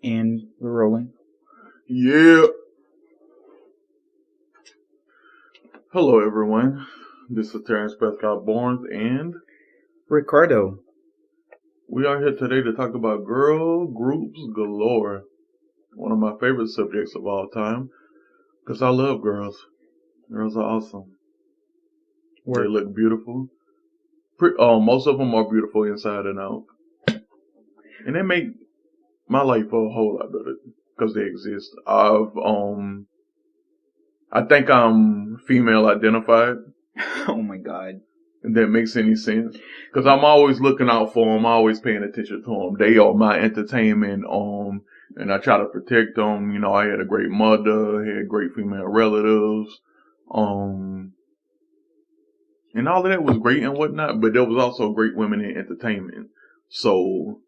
And we're rolling. Yeah. Hello, everyone. This is Terrance Barnes, and Ricardo. we are here today to talk about girl groups galore. One of my favorite subjects of all time, because I love girls. Girls are awesome. They look beautiful. Most of them are beautiful inside and out, and they make my life a whole lot better because they exist. I think I'm female identified. Oh my god. If that makes any sense. Because I'm always looking out for them, always paying attention to them. They are my entertainment, and I try to protect them. You know, I had a great mother, had great female relatives, and all of that was great and whatnot, but there was also great women in entertainment. So,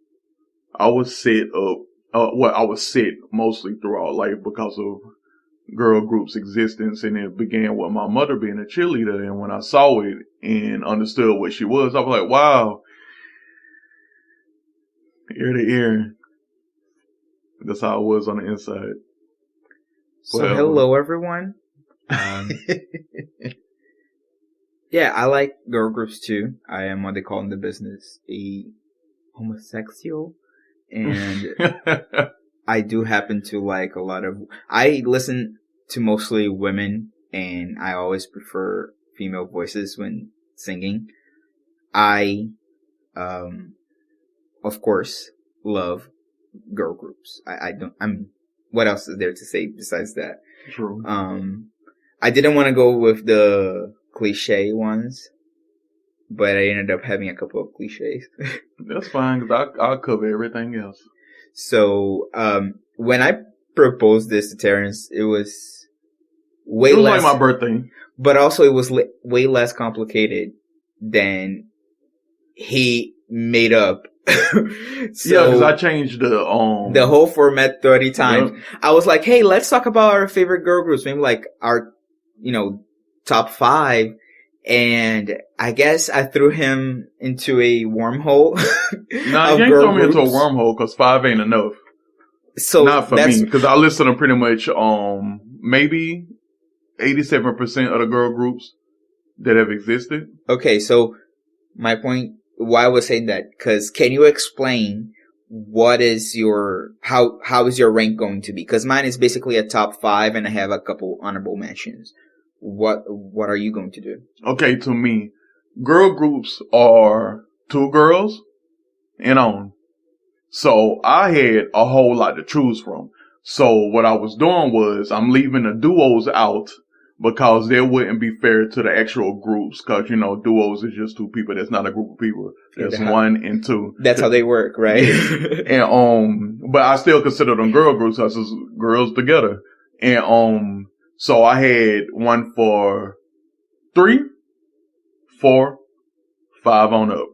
I was set up, I was set mostly throughout life because of girl group's existence, and it began with my mother being a cheerleader. And when I saw it and understood what she was, I was like, wow, ear to ear. That's how it was on the inside. So hello everyone. Yeah, I like girl groups too. I am what they call in the business a homosexual, and I do happen to like a lot of... I listen to mostly women, and I always prefer female voices when singing. I, of course, love girl groups. What else is there to say besides that? True. I didn't want to go with the cliche ones, but I ended up having a couple of cliches. That's fine, because I'll cover everything else. So, when I proposed this to Terrance, it was way less... like my birthday. But also it was way less complicated than he made up. So, yeah, because I changed the whole format 30 times. Yep. I was like, hey, let's talk about our favorite girl groups. Maybe like our, top 5. And I guess I threw him into a wormhole. Nah, you ain't throw me into a wormhole because 5 ain't enough. So not for me, because I listen to pretty much maybe 87% of the girl groups that have existed. Okay, so my point, why I was saying that, because can you explain what is your how is your rank going to be? Because mine is basically a top 5, and I have a couple honorable mentions. What are you going to do? Okay, to me, girl groups are 2 girls and on. So I had a whole lot to choose from. So what I was doing was I'm leaving the duos out because they wouldn't be fair to the actual groups. Because, duos is just 2 people. That's not a group of people. That's 1 and 2. That's how they work, right? Yeah. And, but I still consider them girl groups because it's girls together. And, so I had one for 3, 4, 5 on up.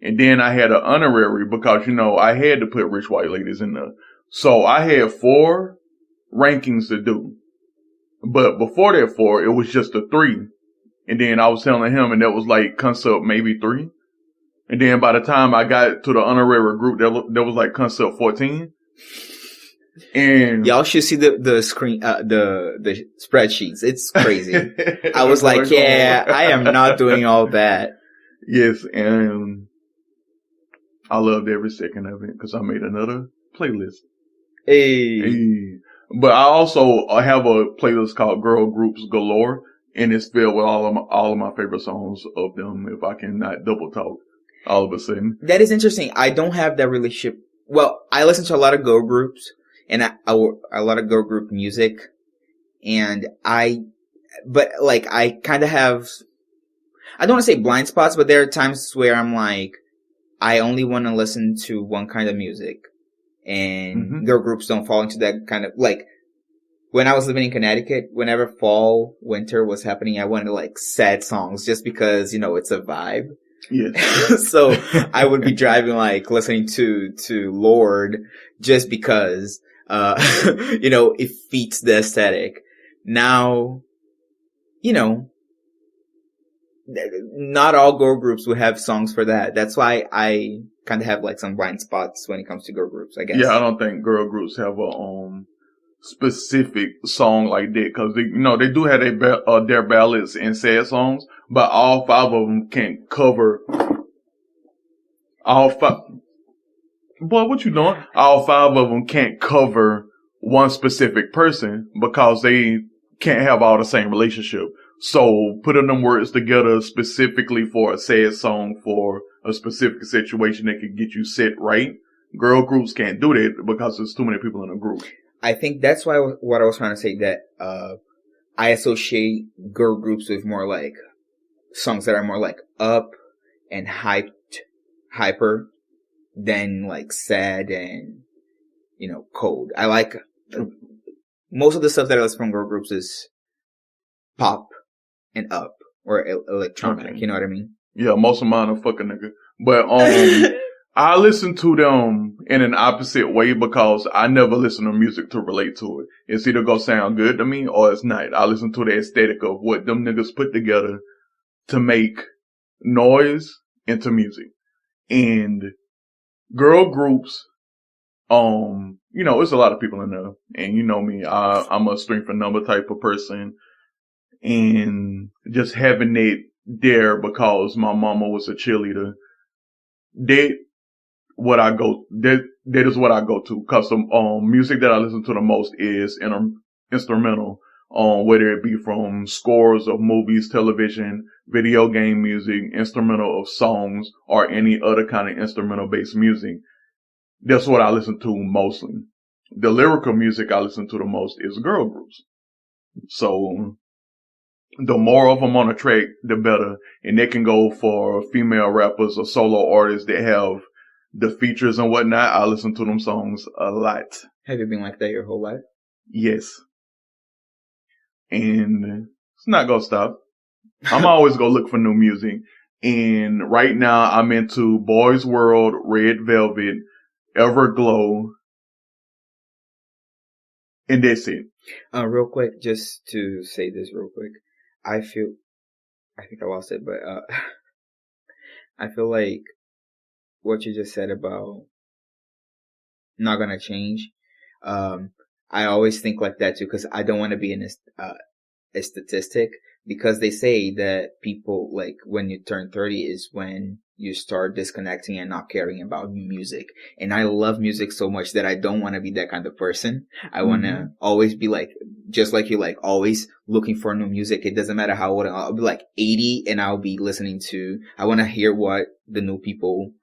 And then I had an honorary because, I had to put rich white ladies in there. So I had 4 rankings to do. But before that 4, it was just a 3. And then I was telling him, and that was like concept maybe 3. And then by the time I got to the honorary group, that was like concept 14. And y'all should see the screen, the spreadsheets. It's crazy. I was like, yeah, I am not doing all that. Yes, and I loved every second of it because I made another playlist. Hey. But I also have a playlist called Girl Groups Galore, and it's filled with all of my favorite songs of them. If I can not double talk all of a sudden. That is interesting. I don't have that relationship. Well, I listen to a lot of girl groups and a lot of girl group music, and I kind of have, I don't want to say blind spots, but there are times where I'm like, I only want to listen to one kind of music, and girl groups don't fall into that kind of, like, when I was living in Connecticut, whenever fall, winter was happening, I wanted like sad songs just because, it's a vibe. Yes. So I would be driving, like, listening to Lord just because, it feats the aesthetic. Now, not all girl groups would have songs for that. That's why I kind of have like some blind spots when it comes to girl groups, I guess. Yeah, I don't think girl groups have a specific song like that, because they do have their ballads and sad songs, but all five of them can't cover all five. Boy, what you doing? All five of them can't cover one specific person because they can't have all the same relationship. So putting them words together specifically for a sad song for a specific situation that could get you set right, girl groups can't do that because there's too many people in a group. I think that's why what I was trying to say, that I associate girl groups with more like songs that are more like up and hyper than like sad and cold. I like most of the stuff that I listen from girl groups is pop and up or electronic. Okay. You know what I mean? Yeah, most of mine are fucking nigga. But I listen to them in an opposite way because I never listen to music to relate to it. It's either gonna sound good to me or it's not. I listen to the aesthetic of what them niggas put together to make noise into music. And girl groups, it's a lot of people in there. And you know me, I'm a strength and number type of person. And just having it there because my mama was a cheerleader, that is what I go to, because the music that I listen to the most is instrumental, whether it be from scores of movies, television, video game music, instrumental of songs, or any other kind of instrumental based music. That's what I listen to mostly. The lyrical music I listen to the most is girl groups. So the more of them on a track, the better. And they can go for female rappers or solo artists that have the features and whatnot. I listen to them songs a lot. Have you been like that your whole life? Yes. And it's not gonna stop. I'm always gonna look for new music. And right now I'm into Boys World, Red Velvet, Everglow, and that's it. Real quick, just to say this real quick. I think I lost it, but I feel like what you just said about not gonna change. I always think like that too, because I don't want to be a statistic, because they say that people, like, when you turn 30 is when you start disconnecting and not caring about music. And I love music so much that I don't want to be that kind of person. I want to always be like, just like you, like always looking for new music. It doesn't matter how old I'll be, like 80, and I'll be listening to, I want to hear what the new people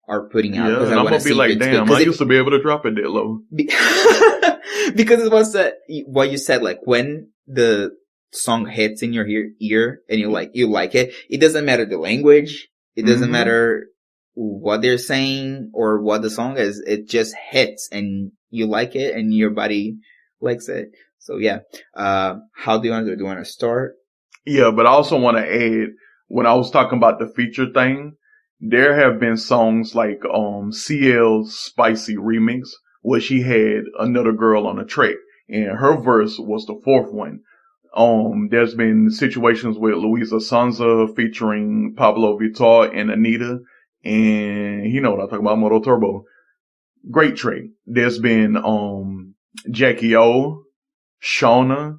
are putting out. Yeah, and I'm going to be like, damn, I used to be able to drop it that low. Because it was what you said, like when the song hits in your ear and you like it, it doesn't matter the language. It doesn't matter what they're saying or what the song is. It just hits and you like it and your body likes it. So yeah. How do you want to do? Do you want to start? Yeah, but I also want to add, when I was talking about the feature thing, there have been songs like CL's Spicy Remix, where she had another girl on the track, and her verse was the fourth one. There's been situations with Luisa Sonza featuring Pablo Vittar and Anita, and you know what I'm talking about, Moto Turbo. Great track. There's been Jackie O, Shauna,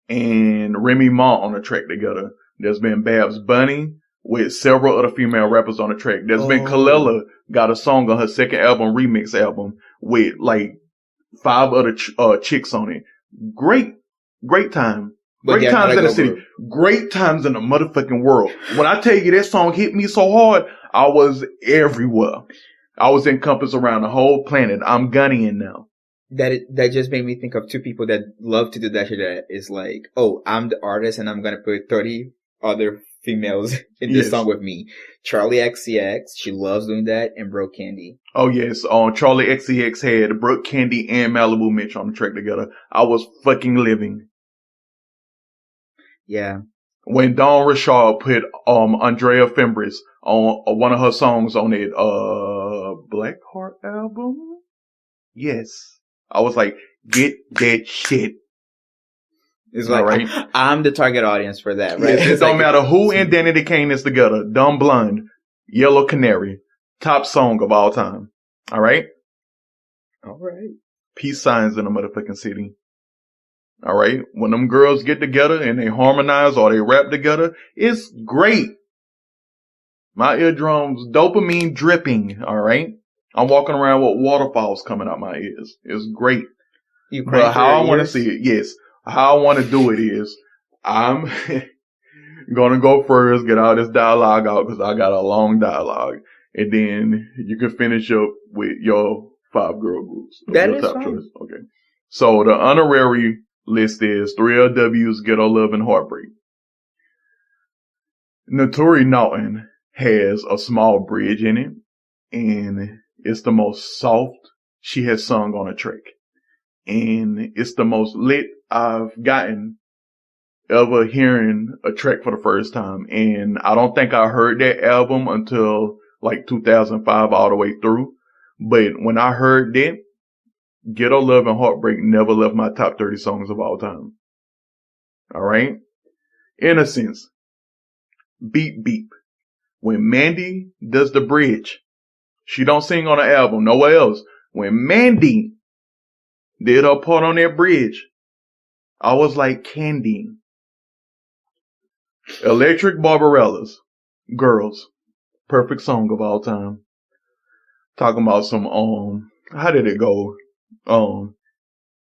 and Remy Ma on the track together. There's been Babs Bunny with several other female rappers on the track. There's been Kalela got a song on her second album, remix album, with like 5 other chicks on it. Great time. Great times in the city. Great times in the motherfucking world. When I tell you that song hit me so hard, I was everywhere. I was encompassed around the whole planet. I'm Gunnian now. That just made me think of 2 people that love to do that shit. That is like, oh, I'm the artist and I'm gonna put 30 other females in this song with me. Charlie XCX, she loves doing that, and Brooke Candy. Oh yes, Charlie XCX had Brooke Candy and Malibu Mitch on the track together. I was fucking living. Yeah. When Dawn Richard put Andrea Fimbris on one of her songs on it Blackheart album, yes, I was like, get that shit. It's All like, right. I'm the target audience for that, right? Yes, it It's don't like, matter who and Danity Kane is together. Dumb Blonde, Yellow Canary, top song of all time. All right. all right. Peace signs in the motherfucking city. All right. When them girls get together and they harmonize or they rap together, it's great. My eardrums, dopamine dripping. All right. I'm walking around with waterfalls coming out my ears. It's great. You crying But through how I your want to ears? see it, yes. How I want to do it is, I'm gonna go first, get all this dialogue out because I got a long dialogue, and then you can finish up with your 5 girl groups. That Your is top fine. choice. Okay. So the honorary list is 3 LWs, Ghetto Love, and Heartbreak. Notori Naughton has a small bridge in it, and it's the most soft she has sung on a track. And it's the most lit I've gotten ever hearing a track for the first time. And I don't think I heard that album until like 2005 all the way through. But when I heard that, Ghetto Love and Heartbreak never left my top 30 songs of all time. All right. Innocence. Beep Beep. When Mandy does the bridge, she don't sing on the album, nowhere else. When Mandy did her part on that bridge, I was like candy. Electric Barbarellas. Girls. Perfect song of all time. Talking about some, how did it go?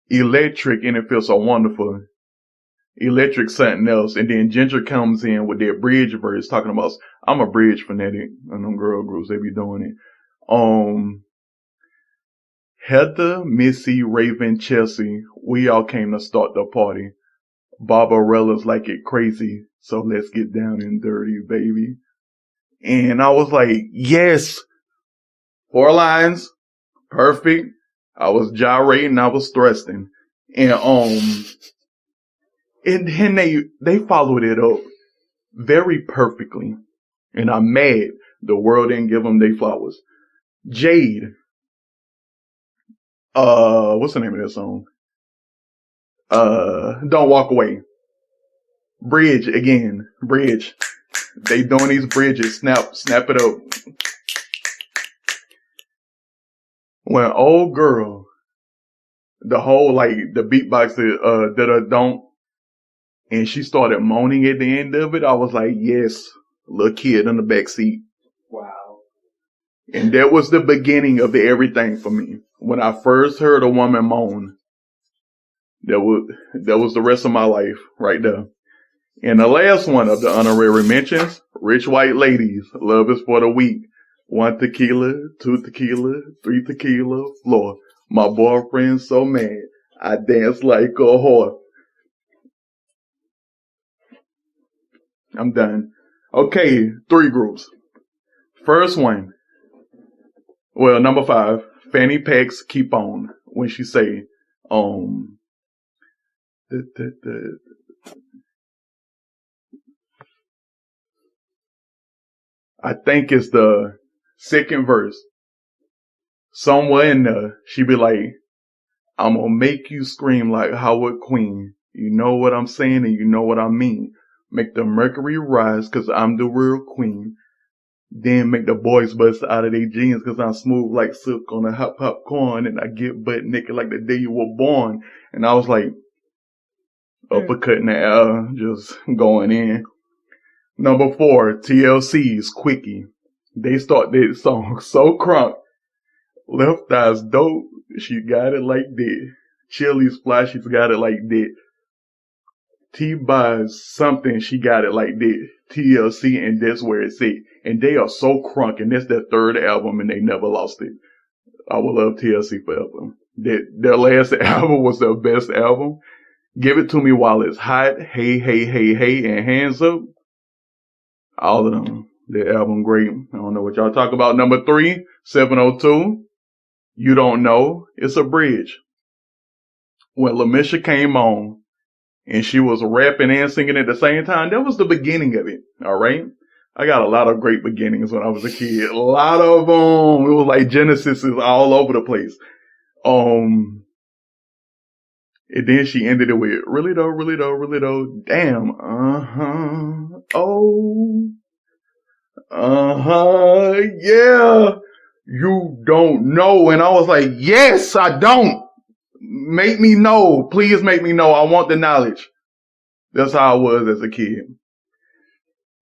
Electric and it feels so wonderful. Electric something else. And then Ginger comes in with their bridge verse talking about, I'm a bridge fanatic. And them girl groups, they be doing it. Heather, Missy, Raven, Chelsea, we all came to start the party. Barbarella's like it crazy. So let's get down and dirty, baby. And I was like, yes. 4 lines. Perfect. I was gyrating. I was thrusting. And then they followed it up very perfectly. And I'm mad the world didn't give them their flowers. Jade. What's the name of that song? Don't Walk Away. Bridge again. Bridge. They doing these bridges. Snap it up. When old girl, the whole like the beatbox that don't, and she started moaning at the end of it, I was like, yes, little kid in the back seat. Wow. And that was the beginning of everything for me. When I first heard a woman moan, that was the rest of my life right there. And the last one of the honorary mentions, Rich White Ladies, Love is for the Weak. 1 tequila, 2 tequila, 3 tequila, floor. My boyfriend's so mad, I dance like a whore. I'm done. Okay, 3 groups. First one. Well, number 5. Fanny Pack's Keep On. When she say, I think it's the second verse. Somewhere in there, she be like, I'm gonna make you scream like Howard Queen. You know what I'm saying and you know what I mean. Make the mercury rise cause I'm the real queen. Then make the boys bust out of their jeans cause I'm smooth like silk on a hot popcorn and I get butt naked like the day you were born. And I was like, uppercut in the air, just going in. Number 4, TLC's Quickie. They start their song so crunk. Left Eye's dope. She got it like that. Chili's fly. She's got it like that. T-Buys something. She got it like that. TLC and that's where it's at. And they are so crunk and that's their 3rd album and they never lost it. I will love TLC forever. Their last album was their best album. Give It To Me While It's Hot. Hey, hey, hey, hey, and Hands Up. All of them. Their album great. I don't know what y'all talk about. Number 3, 702. You Don't Know. It's a bridge. When LaMisha came on and she was rapping and singing at the same time, that was the beginning of it. All right. I got a lot of great beginnings when I was a kid. A lot of them. It was like Genesis is all over the place. And then she ended it with, really though, really though, really though, damn, oh, yeah, you don't know. And I was like, yes, I don't. Make me know. Please make me know. I want the knowledge. That's how I was as a kid.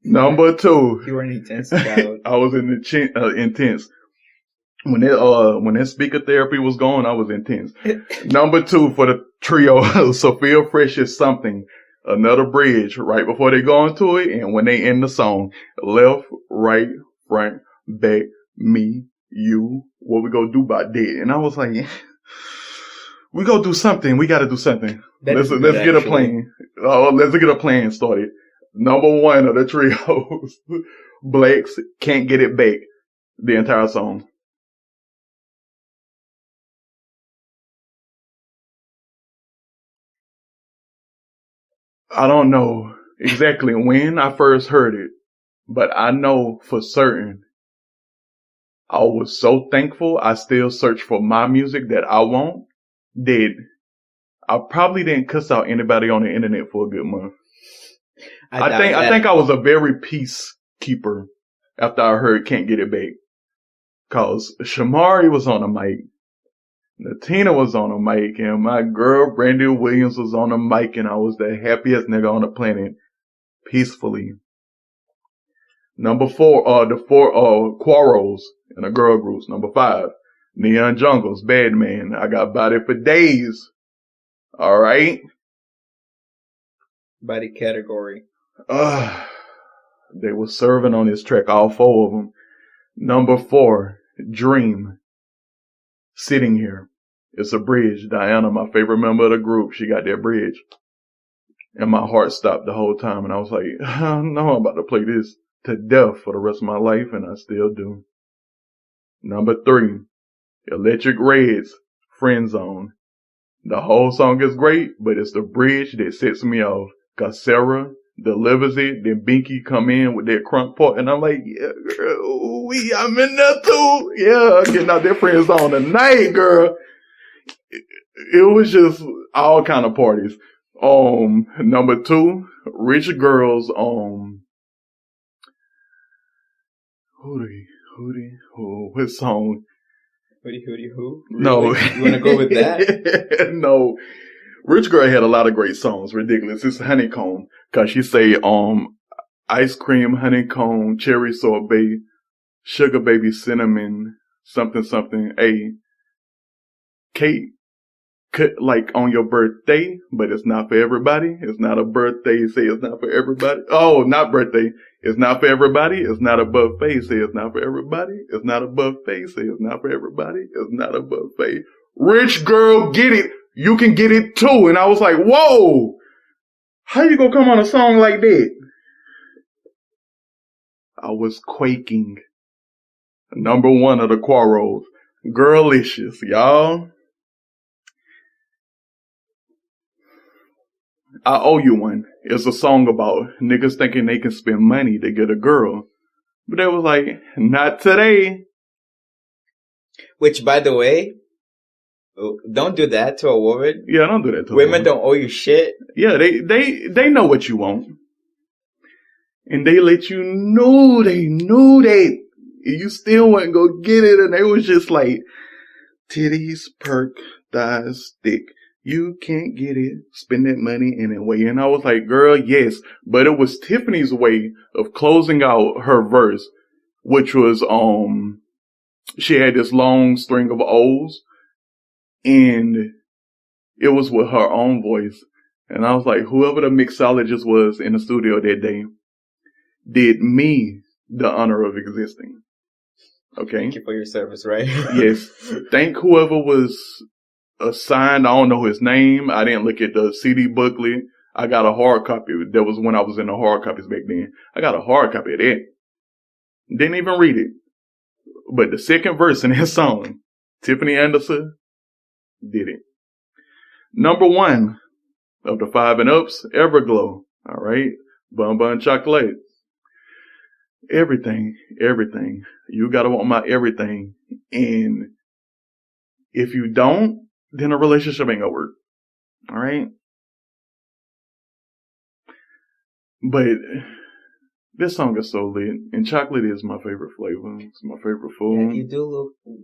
Number 2. You were an intense child. I was intense. When that speaker therapy was going, I was intense. Number 2 for the trio, Sophia Fresh is Something. Another bridge right before they go into it, and when they end the song, left, right, front, back, me, you, what we gonna do about that? And I was like, we gonna do something. We gotta do something. Let's get a plan. Let's get a plan started. Number 1 of the trios, Blacks Can't Get It Back. The entire song. I don't know exactly when I first heard it, but I know for certain I was so thankful I still search for my music that I want that I probably didn't cuss out anybody on the internet for a good month. I think I was a very peacekeeper after I heard Can't Get It Back. Cause Shamari was on the mic, Natina was on the mic, and my girl Brandy Williams was on the mic, and I was the happiest nigga on the planet, peacefully. Number 4, the 4 Quarrels in the girl groups. Number 5, Neon Jungles, Bad Man. I got Body for Days. All right. Body category. They were serving on this track, all 4 of them. Number 4, Dream. Sitting Here. It's a bridge. Diana, my favorite member of the group, she got that bridge. And my heart stopped the whole time. And I was like, oh, no, I'm about to play this to death for the rest of my life. And I still do. Number 3, Electric Reds, Friend Zone. The whole song is great, but it's the bridge that sets me off. Cause Sarah delivers it, then Binky come in with that crunk part, and I'm like, yeah, girl, I'm in there too. Yeah, getting out that Friend Zone tonight, girl. It was just all kind of parties. Number 2, Rich Girls, what song? Hootie, who? Really? No. You want to go with that? No. Rich Girl had a lot of great songs. Ridiculous. It's Honeycomb. Cause she say, ice cream, honeycomb, cherry sorbet, sugar baby, cinnamon, something, cake, like on your birthday, but it's not for everybody. It's not a birthday. Say it's not for everybody. Oh, not birthday. It's not for everybody. It's not a buffet. Say it's not for everybody. It's not a buffet. Say it's not for everybody. It's not a buffet. Rich Girl, get it. You can get it too. And I was like, whoa, how you gonna come on a song like that? I was quaking. Number 1 of the Quarrels, Girlicious, y'all. I owe you one. It's a song about niggas thinking they can spend money to get a girl. But they was like, not today. Which, by the way, don't do that to a woman. Yeah, don't do that to a women. woman. Don't owe you shit. Yeah, they know what you want. And they let you know they knew that. And you still wouldn't go get it. And they was just like, titties, perk, thighs, thick. You can't get it. Spend that money anyway. And I was like, girl, yes. But it was Tiffany's way of closing out her verse, which was, she had this long string of O's, and it was with her own voice. And I was like, whoever the mixologist was in the studio that day did me the honor of existing. Okay. Thank you for your service, right? Yes. Thank whoever was assigned. I don't know his name. I didn't look at the CD booklet. I got a hard copy. That was when I was in the hard copies back then. I got a hard copy of that. Didn't even read it. But the second verse in that song, Tiffany Anderson did it. Number 1 of the 5 and ups, Everglow. All right. Bun chocolate. Everything. You gotta want my everything. And if you don't, then a relationship ain't gonna work. All right. But this song is so lit, and chocolate is my favorite flavor. It's my favorite Yeah, food.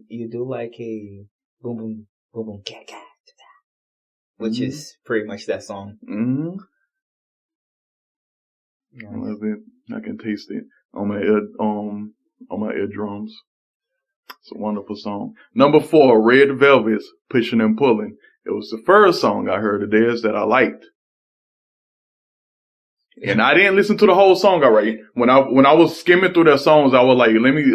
you do like a boom boom boom boom cat cat, which Mm-hmm. is pretty much that song. Mm-hmm. Nice. I love it. I can taste it on my eardrums. It's a wonderful song. Number 4, Red Velvet's Pushing and Pulling. It was the first song I heard of theirs that I liked. And I didn't listen to the whole song already. When I was skimming through their songs, I was like, let me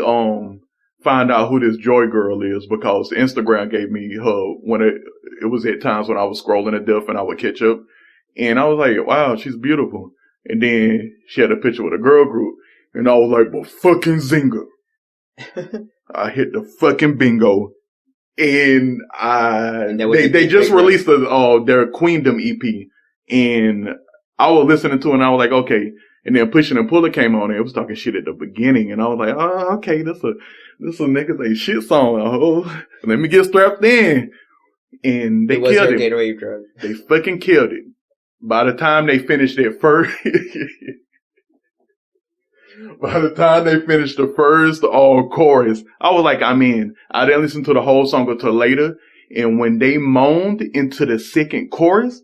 find out who this Joy girl is, because Instagram gave me her when it was at times when I was scrolling to death and I would catch up. And I was like, wow, she's beautiful. And then she had a picture with a girl group. And I was like, well, fucking Zinga. I hit the fucking bingo. And they just released their Queendom EP. And I was listening to it and I was like, okay. And then Pushing and Pulling came on and it was talking shit at the beginning. And I was like, oh, okay, this a niggas a shit song. Oh, let me get strapped in. And they killed it. Gatorade drug. They fucking killed it. By the time they finished their first, chorus, I was like, I'm in. I didn't listen to the whole song until later. And when they moaned into the second chorus,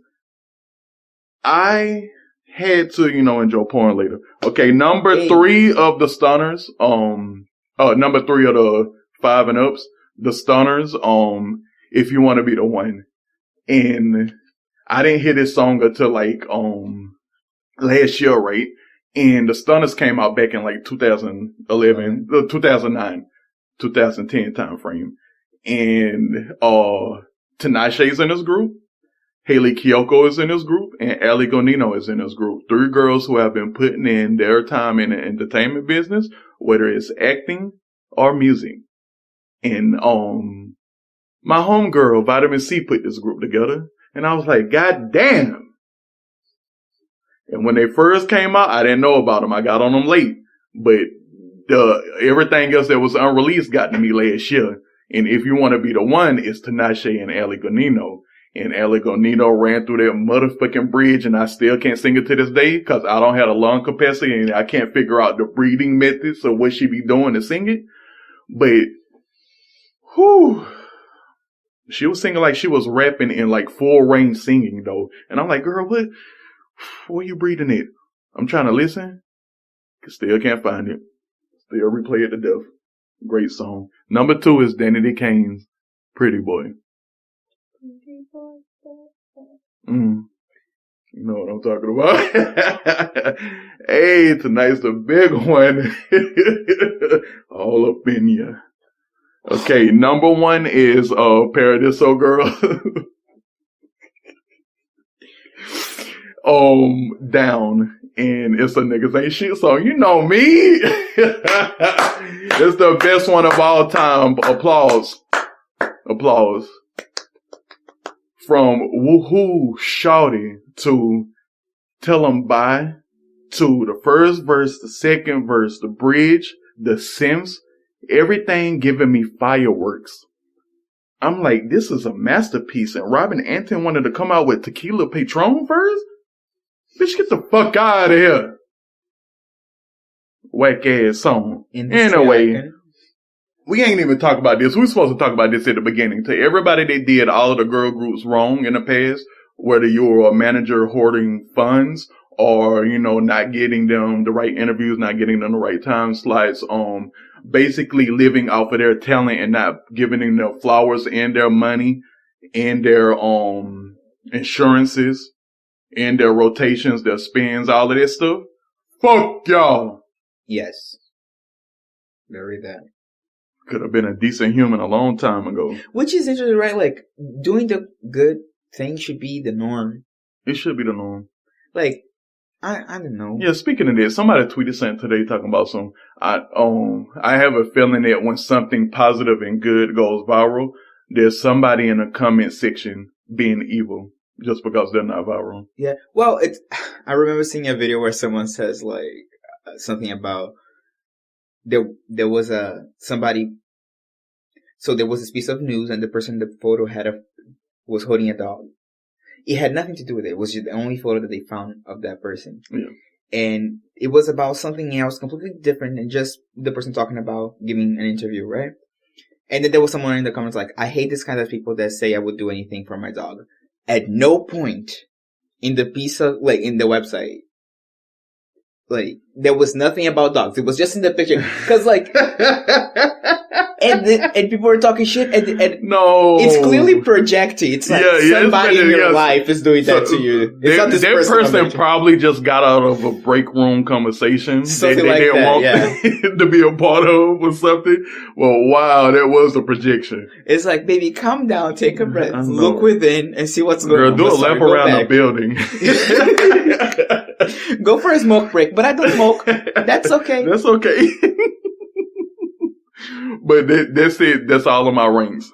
I had to, enjoy porn later. Okay, number 3 of the Stunners, number 3 of the 5 and ups, the Stunners, If You Want to Be the One. And I didn't hear this song until like, last year, right? And the Stunners came out back in like 2011, 2009, 2010 time frame. And, Tinashe's in this group. Haley Kiyoko is in this group, and Ali Gonino is in this group. 3 girls who have been putting in their time in the entertainment business, whether it's acting or music. And my homegirl, Vitamin C, put this group together, and I was like, God damn. And when they first came out, I didn't know about them. I got on them late, but everything else that was unreleased got to me last year. And If You Want to Be the One, it's Tinashe and Ali Gonino. And Ali Gonino ran through that motherfucking bridge, and I still can't sing it to this day because I don't have a lung capacity and I can't figure out the breathing methods of what she be doing to sing it. But, whew, she was singing like she was rapping in like full range singing though. And I'm like, girl, what are you breathing at? I'm trying to listen. Still can't find it. Still replay it to death. Great song. Number 2 is Danity Kane's Pretty Boy. You know what I'm talking about. Hey, tonight's the big one. All up in ya. Okay, number 1 is Paradiso Girl. Down. And it's a niggas ain't shit song. You know me. It's the best one of all time. Applause. From Woohoo Shawty to Tell 'em Bye to the first verse, the second verse, the bridge, the synths, everything giving me fireworks. I'm like, this is a masterpiece. And Robin Anton wanted to come out with Tequila Patron first? Bitch, get the fuck out of here. Whack ass song. Anyway, we ain't even talk about this. We were supposed to talk about this at the beginning. To everybody that did all of the girl groups wrong in the past, whether you were a manager hoarding funds or, not getting them the right interviews, not getting them the right time slots, basically living off of their talent and not giving them their flowers and their money and their, insurances and their rotations, their spins, all of that stuff. Fuck y'all. Yes. Very bad. Could have been a decent human a long time ago. Which is interesting, right? Like, doing the good thing should be the norm. It should be the norm. Like, I don't know. Yeah, speaking of this, somebody tweeted something today talking about I have a feeling that when something positive and good goes viral, there's somebody in the comment section being evil just because they're not viral. Yeah. Well, I remember seeing a video where someone says like something about there was somebody. So there was this piece of news, and the person in the photo was holding a dog, It had nothing to do with it. It was just the only photo that they found of that person. Yeah. And it was about something else completely different than just the person talking about giving an interview, right? And then there was someone in the comments like, I hate this kind of people that say I would do anything for my dog. At no point in the piece of, like, in the website, like, there was nothing about dogs. It was just in the picture. Cause like, and people were talking shit, and no, it's clearly projected. It's like somebody in your life is doing that to you. It's not this that person probably just got out of a break room conversation something they like didn't that, want to be a part of or something. Well, wow, that was a projection. It's like, baby, calm down, take a breath, look within, and see what's going on. Girl, do a lap around the building. Go for a smoke break, but I don't smoke. That's okay. That's okay. But that's it. That's all of my rings.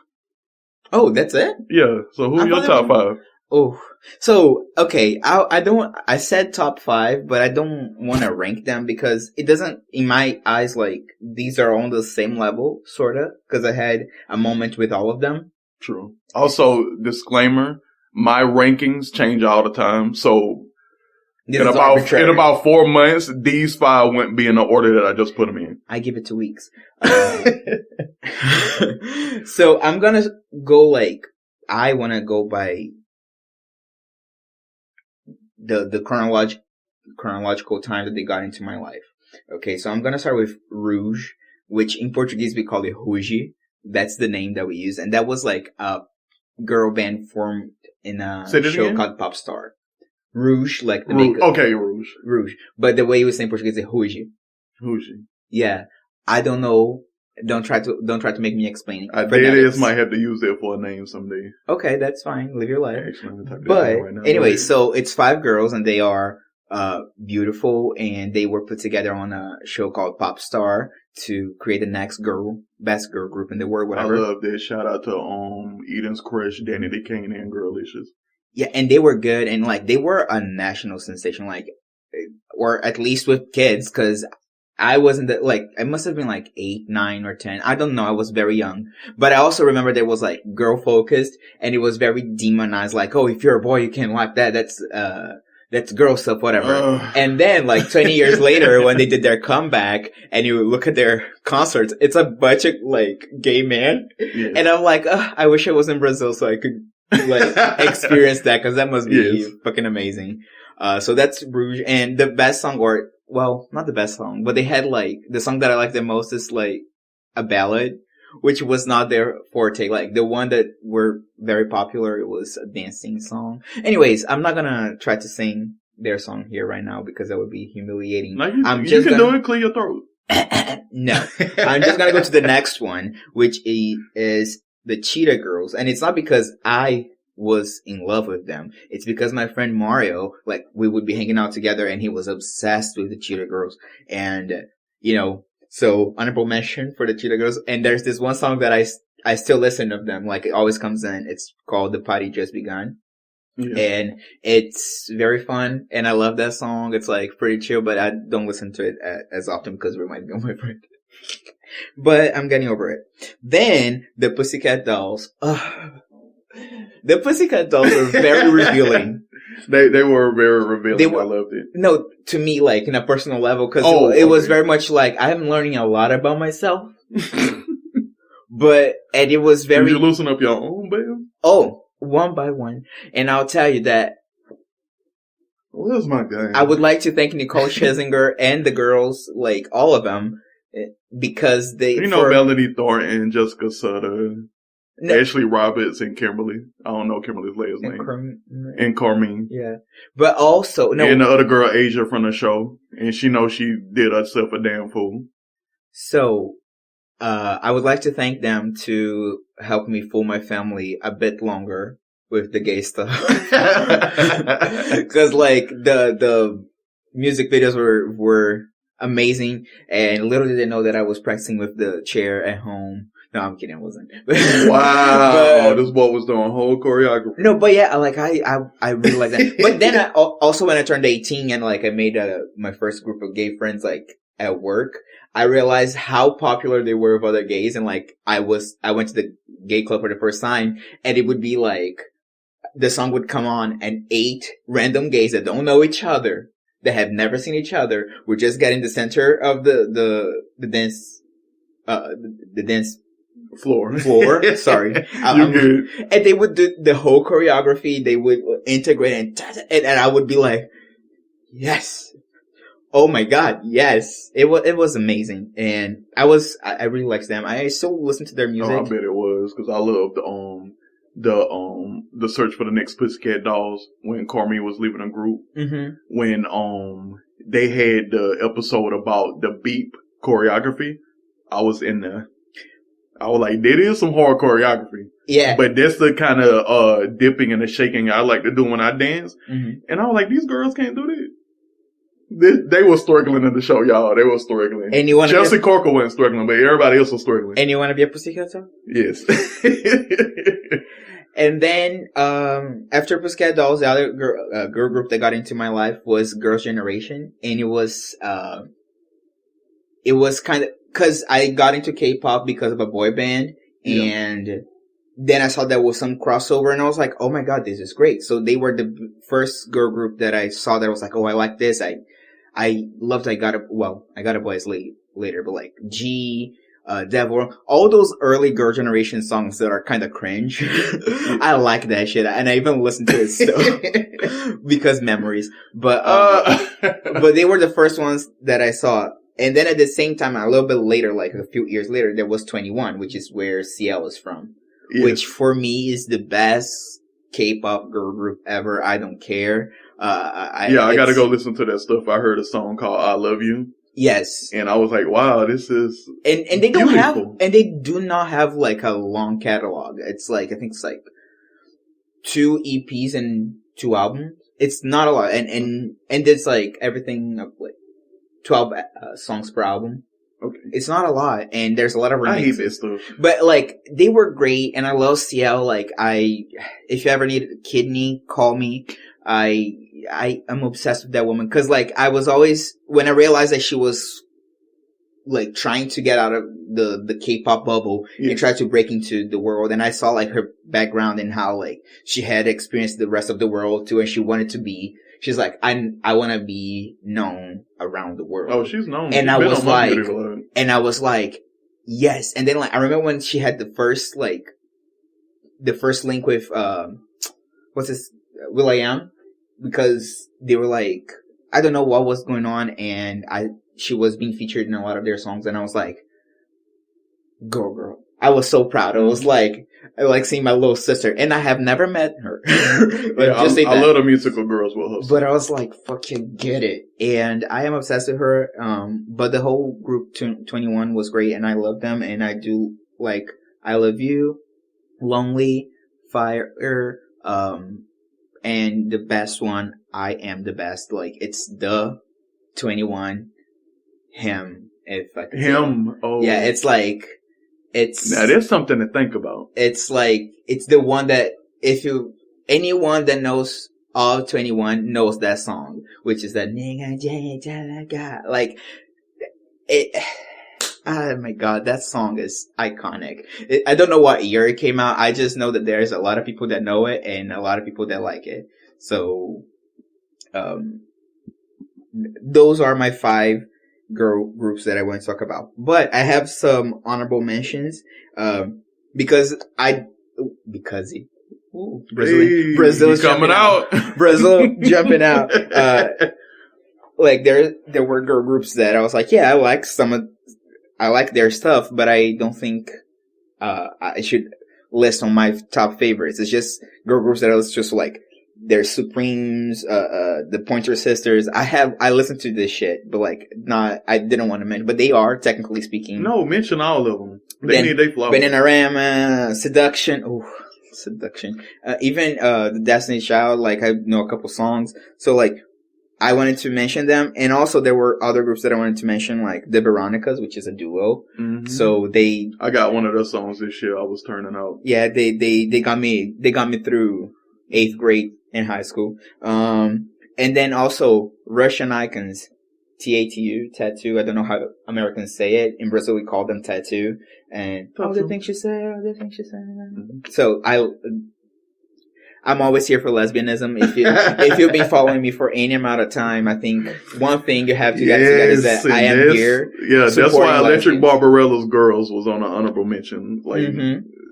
Oh, that's it? Yeah. So who's your top 5? Oh, so, okay. I said top 5, but I don't want to rank them because it doesn't, in my eyes, like, these are on the same level, sorta, because I had a moment with all of them. True. Also, disclaimer, my rankings change all the time. So, in about 4 months, these 5 wouldn't be in the order that I just put them in. I give it 2 weeks. So I'm gonna go I want to go by the chronological time that they got into my life. Okay, so I'm gonna start with Rouge, which in Portuguese we call it Rouge. That's the name that we use, and that was like a girl band formed in a show called Pop Star. Rouge, like the makeup. Okay, Rouge. Rouge. But the way you say in Portuguese is Rouge. Rouge. Yeah. I don't know. Don't try to make me explain it. Datas might have to use it for a name someday. Okay, that's fine. Live your life. But anyway, so it's 5 girls and they are beautiful, and they were put together on a show called Pop Star to create the next best girl group in the world, whatever. I love this. Shout out to Eden's crush, Danny the Kane and Girlicious. Yeah, and they were good, and like they were a national sensation, like, or at least with kids, because I wasn't I must have been like 8, 9, or 10. I don't know. I was very young, but I also remember there was like girl focused, and it was very demonized. Like, oh, if you're a boy, you can't like that. That's girl stuff, whatever. And then like 20 years later, when they did their comeback, and you look at their concerts, it's a bunch of like gay men, and I'm like, I wish I was in Brazil so I could experience that, because that must be fucking amazing. So that's Rouge, and the best song, or well, not the best song, but they had like the song that I like the most is like a ballad, which was not their forte. Like the one that were very popular, it was a dancing song. Anyways, I'm not gonna try to sing their song here right now because that would be humiliating. No, you can do it. Clear your throat. No, I'm just gonna go to the next one, which is the Cheetah Girls, and it's not because I was in love with them. It's because my friend Mario, like, we would be hanging out together, and he was obsessed with the Cheetah Girls. And, so honorable mention for the Cheetah Girls. And there's this one song that I still listen to them. Like, it always comes in. It's called The Party Just Begun. Yeah. And it's very fun, and I love that song. It's like pretty chill, but I don't listen to it as often because it reminds me of my friend. But I'm getting over it. Then the Pussycat Dolls. The Pussycat Dolls were very revealing. They were very revealing. I loved it. No, to me, like, in a personal level, because it was very much like, I'm learning a lot about myself. And it was very... Did you loosen up your own, babe? Oh, one by one. And I'll tell you that... Where's my guy? I would like to thank Nicole Scherzinger and the girls, like, all of them, because they... Melody Thornton, Jessica Sutter... No. Ashley Roberts and Kimberly. I don't know Kimberly's last name. And Carmine. Yeah. But also... And the other girl, Asia, from the show. And she knows she did herself a damn fool. So, I would like to thank them to help me fool my family a bit longer with the gay stuff. Because, like, the music videos were amazing. And little did they know that I was practicing with the chair at home. No, I'm kidding. I wasn't. Wow, this boy was doing whole choreography. No, but yeah, like I really like that. But then I also, when I turned 18 and like I made my first group of gay friends like at work, I realized how popular they were with other gays, and like I went to the gay club for the first time, and it would be like the song would come on and 8 random gays that don't know each other, that have never seen each other, would just get in the center of the dance, the dance floor. Sorry. You good. And they would do the whole choreography. They would integrate and I would be like, yes. Oh my God. Yes. It was amazing. And I really liked them. I still listen to their music. Oh, I bet it was, because I loved the search for the next Pussycat Dolls when Carmi was leaving a group. Mm-hmm. When they had the episode about the beep choreography, I was in there. I was like, there is some hard choreography. Yeah. But that's the kind of dipping and the shaking I like to do when I dance. Mm-hmm. And I was like, these girls can't do that. They were struggling in the show, y'all. They were struggling. And you want Chelsea Corker wasn't struggling, but everybody else was struggling. And you want to be a Pussycat song? Yes. And then, after Pussycat Dolls, the other girl group that got into my life was Girls' Generation. And it was kind of, cause I got into K-pop because of a boy band. Yeah. And then I saw there was some crossover and I was like, oh my God, this is great. So they were the first girl group that I saw that was like, oh, I like this. I loved I Got a Boy's later, but like G, Devil, all those early Girl Generation songs that are kind of cringe. I like that shit. And I even listen to it still because memories. But they were the first ones that I saw. And then at the same time, a little bit later, like a few years later, there was 21, which is where CL is from. Yes. Which for me is the best K-pop girl group ever. I don't care. I gotta go listen to that stuff. I heard a song called "I Love You." Yes, and I was like, "Wow, this is." And they don't beautiful. They do not have like a long catalog. It's like I think it's like 2 EPs and 2 albums. It's not a lot, and it's like everything of like 12 songs per album. Okay. It's not a lot, and there's a lot of remixes. I hate this stuff. But, like, they were great, and I love CL. Like, if you ever need a kidney, call me. I'm obsessed with that woman. Cause, like, I was always, when I realized that she was, like, trying to get out of the K-pop bubble and try to break into the world, and I saw, like, her background and how, like, she had experienced the rest of the world, too, and she wanted to be, she's like, I want to be known around the world. Oh, she's known. And I was like, yes. And then like, I remember when she had the first link with, what's this, will.i.am, because they were like, I don't know what was going on. And she was being featured in a lot of their songs. And I was like, girl. I was so proud. I was like, I like seeing my little sister, and I have never met her. I love the musical girls with her. But I was like, fucking get it. And I am obsessed with her. But the whole group 21 was great, and I love them, and I do like I Love You, Lonely, Fire, and the best one, I Am the Best. Like, it's the 21, him, if I can him. Oh. Yeah, it's like, now there's something to think about. It's like, it's the one that anyone that knows all 21 knows that song, which is that like it. Oh my God, that song is iconic. I don't know what year it came out. I just know that there's a lot of people that know it and a lot of people that like it. So, those are my 5 girl groups that I want to talk about. But I have some honorable mentions, because Brazil's coming out. Brazil jumping out. Like there were girl groups that I was like, yeah, I like their stuff, but I don't think I should list on my top favorites. It's just girl groups that I was just like, there's Supremes, the Pointer Sisters. I listened to this shit, but like, I didn't want to mention, but they are, technically speaking. No, mention all of them. They need their flowers. Bananarama, Seduction. Ooh, Seduction. Even, the Destiny's Child, like, I know a couple songs. So like, I wanted to mention them. And also there were other groups that I wanted to mention, like the Veronicas, which is a duo. Mm-hmm. So I got one of those songs this year I was turning out. Yeah, they got me through 8th grade in high school. And then also Russian Icons, Tattoo. I don't know how Americans say it. In Brazil, we call them tattoo. And all the things you say. Mm-hmm. So I'm always here for lesbianism. If you've been following me for any amount of time, I think one thing you have to get together is that I am here. Yeah, that's why Electric lesbians. Barbarella's Girls was on an honorable mention. Like,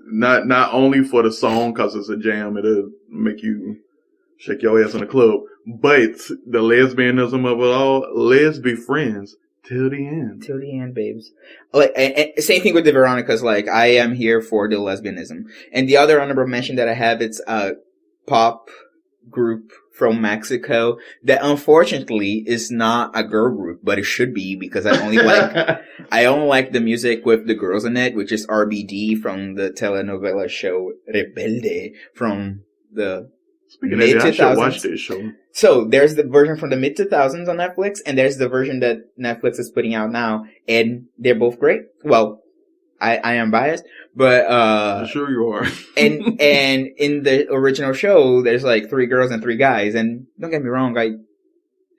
not only for the song, because it's a jam, it'll make you shake your ass in the club, but the lesbianism of it all. Let's be friends till the end. Till the end, babes. Like, and same thing with the Veronicas. Like, I am here for the lesbianism. And the other honorable mention that I have, it's a pop group from Mexico that unfortunately is not a girl group, but it should be, because I only like the music with the girls in it, which is RBD from the telenovela show Rebelde from the mid 2000s. I should watch this show. So there's the version from the mid 2000s on Netflix, and there's the version that Netflix is putting out now, and they're both great. Well, I am biased, but I'm sure you are. and in the original show, there's like 3 girls and 3 guys, and don't get me wrong,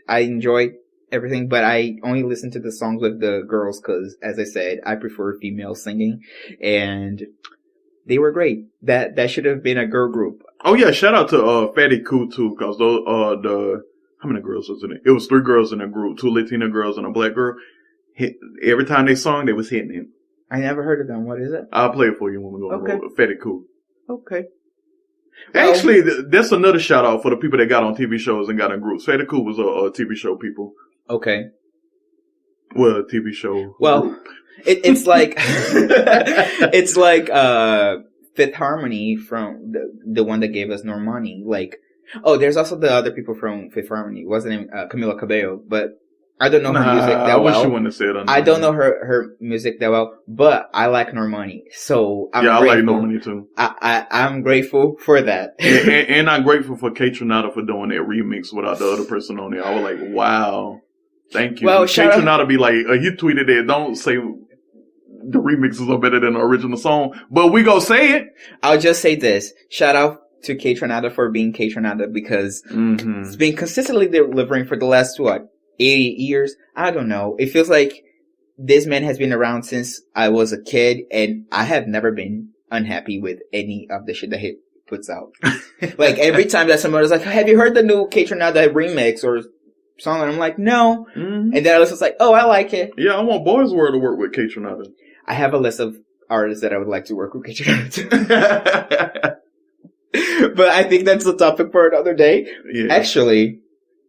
I enjoy everything, but I only listen to the songs with the girls because, as I said, I prefer female singing, and they were great. That should have been a girl group. Oh yeah, shout out to Fatty Cool too, because those how many girls was in it? It was 3 girls in a group, 2 Latina girls and a black girl. Every time they sung, they was hitting it. I never heard of them. What is it? I'll play it for you when we go. Okay. Fatty Cool. Okay. Well, actually, that's another shout out for the people that got on TV shows and got in groups. Fatty Cool was a TV show people. Okay. Well, a TV show. Well, it's like it's like Fifth Harmony from the one that gave us Normani. Like, oh, there's also the other people from Fifth Harmony. What's the name? Camila Cabello, but I don't know her music that well. I wish you wouldn't have said that. I don't know her music that well, but I like Normani, so I'm grateful. I like Normani too. I'm grateful for that, and I'm grateful for Kate Tronada for doing that remix without the other person on there. I was like, wow, thank you. Well, Kate Tronada be like, he tweeted it. Don't say the remixes are better than the original song, but we go say it. I'll just say this: shout out to Kate Tronada for being Kate Tronada, because it's been consistently delivering for the last 80 years. I don't know. It feels like this man has been around since I was a kid, and I have never been unhappy with any of the shit that he puts out. Like, every time that someone is like, have you heard the new Kate Tronada remix or song? And I'm like, no. And then I was like, oh, I like it. Yeah, I want Boys World to work with Kate Tronada. I have a list of artists that I would like to work with Kate Tronada. But I think that's the topic for another day. Yeah. Actually,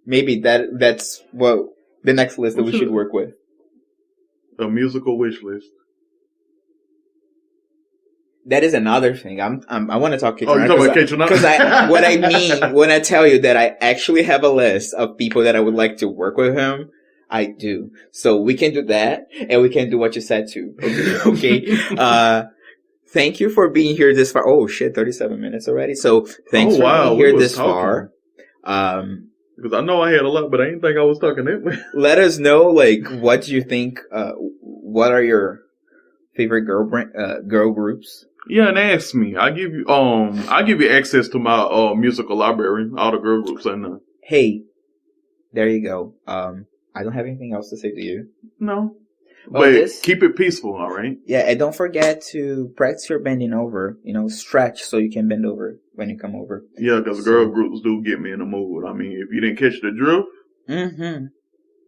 maybe that's what the next list that we should work with. A musical wish list. That is another thing. I want to talk Kate Tronada. Oh, you talking about Kate Tronada? Because what I mean when I tell you that I actually have a list of people that I would like to work with him, I do. So we can do that, and we can do what you said too. Okay. Thank you for being here this far. Oh shit, 37 minutes already. So thanks for being here this far. Because I know I had a lot, but I didn't think I was talking that way. Let us know, like, what do you think? What are your favorite girl groups? Yeah, and ask me. I give you access to my musical library, all the girl groups I know. Hey, there you go. I don't have anything else to say to you. No. But keep it peaceful, all right? Yeah, and don't forget to practice your bending over. Stretch so you can bend over when you come over. Yeah, because girl groups do get me in the mood. I mean, if you didn't catch the drift,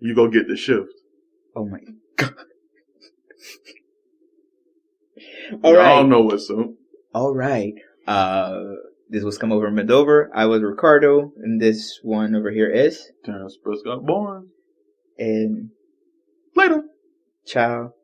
you go get the shift. Oh my God. All right. I don't know what's up. All right. This was Come Over and Bend Over. I was Ricardo, and this one over here is Terrance Prescott Barnes. And later. Ciao.